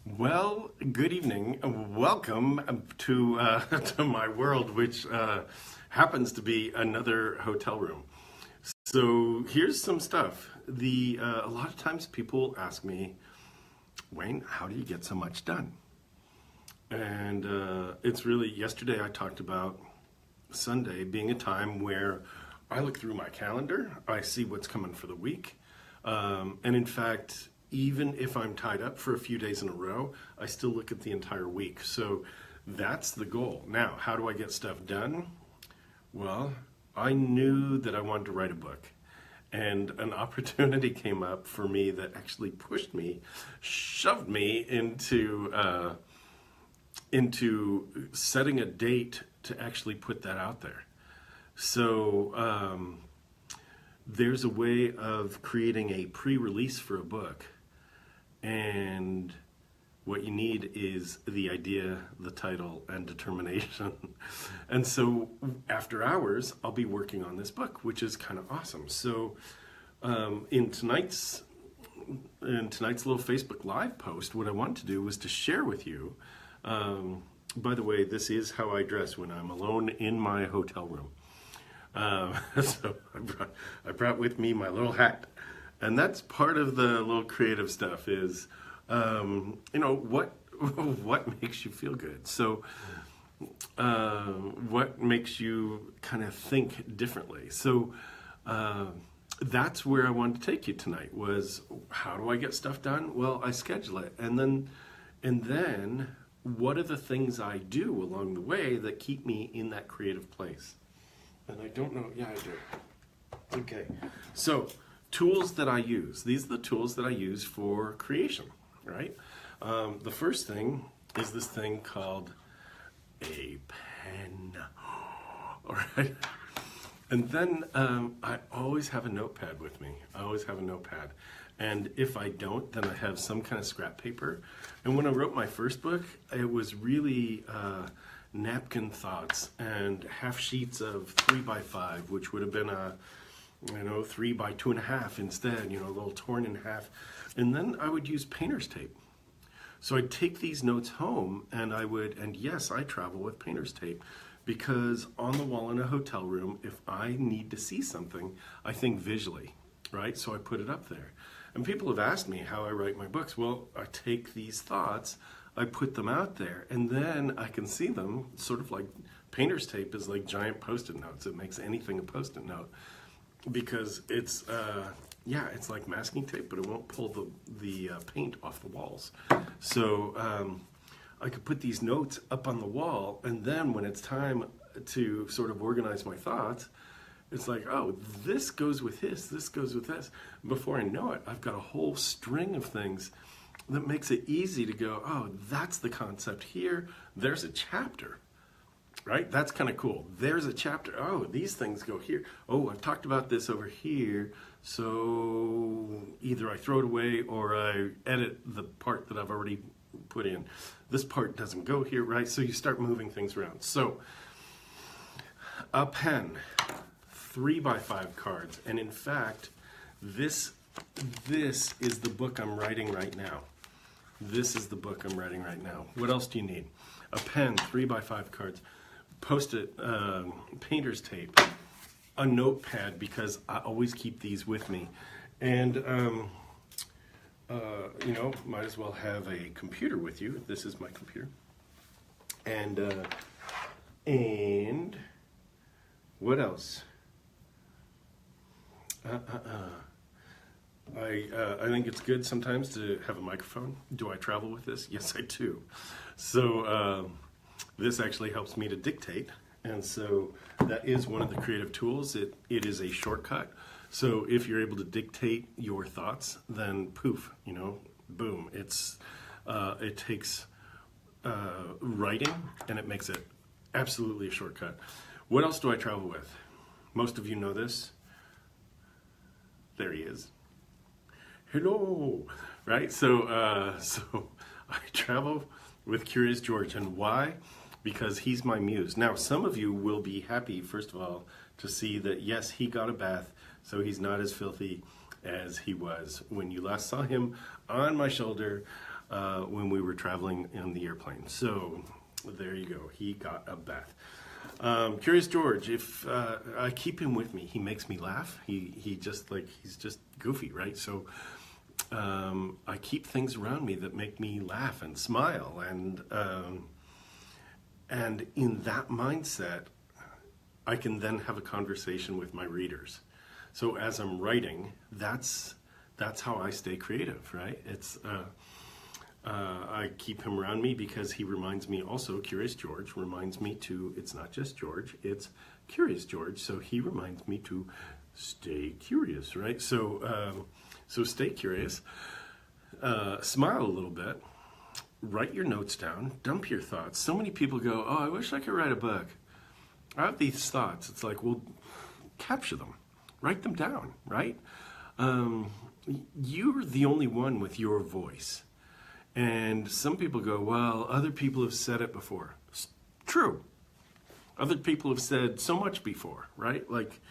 Well, good evening. Welcome to to my world, which happens to be another hotel room. So here's some stuff. A lot of times people ask me, Wayne, how do you get so much done? And it's really yesterday I talked about Sunday being a time where I look through my calendar, I see what's coming for the week, and in fact, even if I'm tied up for a few days in a row, I still look at the entire week. So that's the goal. Now, how do I get stuff done? Well, I knew that I wanted to write a book. And an opportunity came up for me that actually pushed me, shoved me into setting a date to actually put that out there. So there's a way of creating a pre-release for a book, and what you need is the idea, the title, and determination. And so after hours, I'll be working on this book, which is kind of awesome. So in tonight's little Facebook Live post, what I wanted to do was to share with you. By the way, this is how I dress when I'm alone in my hotel room. So I brought with me my little hat, and that's part of the little creative stuff. Is what makes you feel good. So what makes you kind of think differently. So that's where I wanted to take you tonight. Was how do I get stuff done? Well, I schedule it, and then what are the things I do along the way that keep me in that creative place? And I don't know. Yeah, I do. Okay. So, tools that I use. These are the tools that I use for creation, right? The first thing is this thing called a pen. All right. And then I always have a notepad with me. I always have a notepad. And if I don't, then I have some kind of scrap paper. And when I wrote my first book, it was really napkin thoughts and half sheets of 3x5, which would have been 3x2.5 instead, a little torn in half. And then I would use painter's tape. So I'd take these notes home, and yes, I travel with painter's tape, because on the wall in a hotel room, if I need to see something, I think visually, right? So I put it up there. And people have asked me how I write my books. Well, I take these thoughts, I put them out there, and then I can see them, sort of like painter's tape is like giant Post-it notes. It makes anything a Post-it note, because it's like masking tape, but it won't pull the paint off the walls. So I could put these notes up on the wall, and then when it's time to sort of organize my thoughts, it's like, oh, this goes with this goes with this. Before I know it, I've got a whole string of things that makes it easy to go, oh, that's the concept here. There's a chapter, right? That's kind of cool. There's a chapter. Oh, these things go here. Oh, I've talked about this over here. So either I throw it away or I edit the part that I've already put in. This part doesn't go here, right? So you start moving things around. So a pen, 3x5 cards. And in fact, this is the book I'm writing right now. This is the book I'm writing right now. What else do you need? A pen, 3x5 cards, Post-it, painter's tape, a notepad, because I always keep these with me. And, might as well have a computer with you. This is my computer. And what else? I think it's good sometimes to have a microphone. Do I travel with this? Yes, I do. So this actually helps me to dictate, and so that is one of the creative tools. It is a shortcut. So if you're able to dictate your thoughts, then poof, boom. It takes writing, and it makes it absolutely a shortcut. What else do I travel with? Most of you know this. There he is. Hello, right? So I travel with Curious George, and why? Because he's my muse. Now, some of you will be happy, first of all, to see that yes, he got a bath, so he's not as filthy as he was when you last saw him on my shoulder when we were traveling in the airplane. So there you go. He got a bath. Curious George, if I keep him with me, he makes me laugh. He's just goofy, right? So I keep things around me that make me laugh and smile, and in that mindset, I can then have a conversation with my readers. So as I'm writing, that's how I stay creative, right? It's I keep him around me because he reminds me also, Curious George reminds me to, it's not just George, it's Curious George. So he reminds me to stay curious, right? So, so stay curious, smile a little bit, write your notes down, dump your thoughts. So many people go, oh, I wish I could write a book. I have these thoughts. It's like, well, capture them, write them down, right? You're the only one with your voice. And some people go, well, other people have said it before. True. Other people have said so much before, right? Like,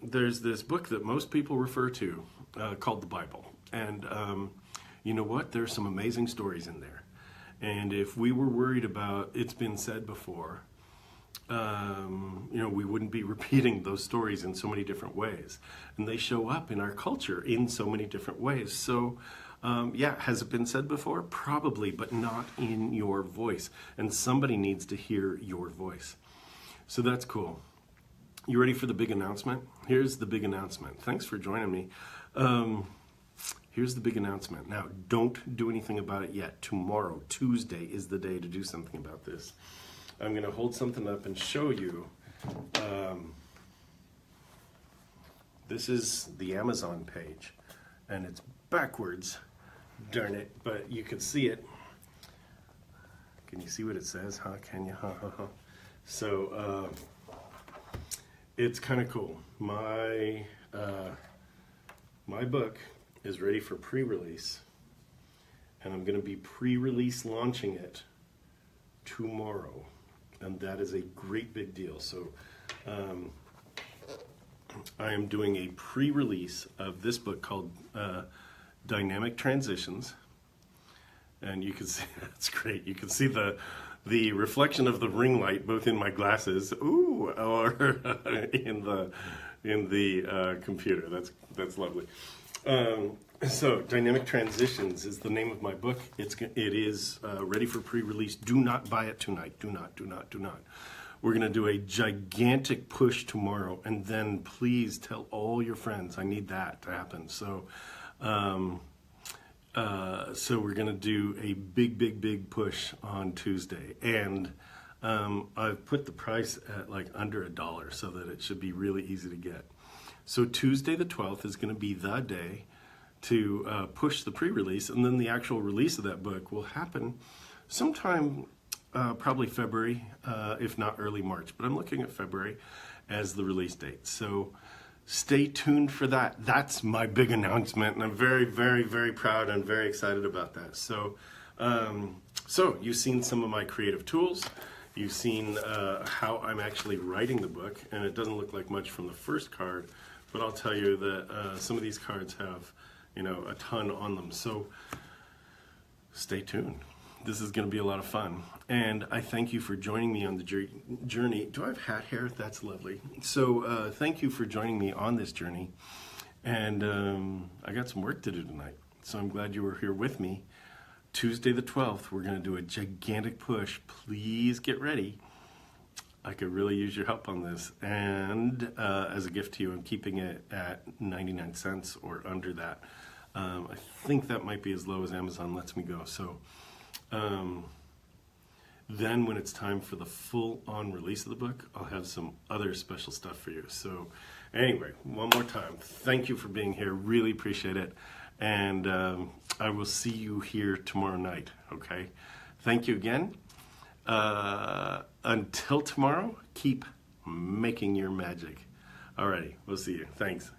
there's this book that most people refer to called the Bible. And you know what? There's some amazing stories in there. And if we were worried about it's been said before, you know, we wouldn't be repeating those stories in so many different ways. And they show up in our culture in so many different ways. So, yeah, has it been said before? Probably, but not in your voice. And somebody needs to hear your voice. So that's cool. You ready for the big announcement? Here's the big announcement. Thanks for joining me. Here's the big announcement. Now, don't do anything about it yet. Tomorrow, Tuesday, is the day to do something about this. I'm going to hold something up and show you. This is the Amazon page, and it's backwards. Darn it, but you can see it. Can you see what it says? Huh? Can you? So it's kind of cool. My book is ready for pre-release, and I'm going to be pre-release launching it tomorrow, and that is a great big deal. So I am doing a pre-release of this book called Dynamic Transitions, and you can see that's great. You can see the reflection of the ring light both in my glasses, ooh, or in the computer. That's lovely. So Dynamic Transitions is the name of my book. It is ready for pre-release. Do not buy it tonight. Do not. We're going to do a gigantic push tomorrow, and then please tell all your friends. I need that to happen. So so we're going to do a big push on Tuesday, and I've put the price at like under $1 so that it should be really easy to get. So Tuesday the 12th is going to be the day to push the pre-release, and then the actual release of that book will happen sometime probably February, if not early March, but I'm looking at February as the release date. So stay tuned for that. That's my big announcement, and I'm very proud and very excited about that. So, so you've seen some of my creative tools. You've seen how I'm actually writing the book, and it doesn't look like much from the first card, but I'll tell you that some of these cards have, you know, a ton on them. So stay tuned. This is going to be a lot of fun. And I thank you for joining me on the journey. Do I have hat hair? That's lovely. So thank you for joining me on this journey. And I got some work to do tonight. So I'm glad you were here with me. Tuesday the 12th, we're going to do a gigantic push. Please get ready. I could really use your help on this. And as a gift to you, I'm keeping it at 99 cents or under that. I think that might be as low as Amazon lets me go. So then when it's time for the full-on release of the book, I'll have some other special stuff for you. So anyway, one more time, thank you for being here. Really appreciate it. And I will see you here tomorrow night, okay? Thank you again. Until tomorrow, keep making your magic. Alrighty, we'll see you. Thanks.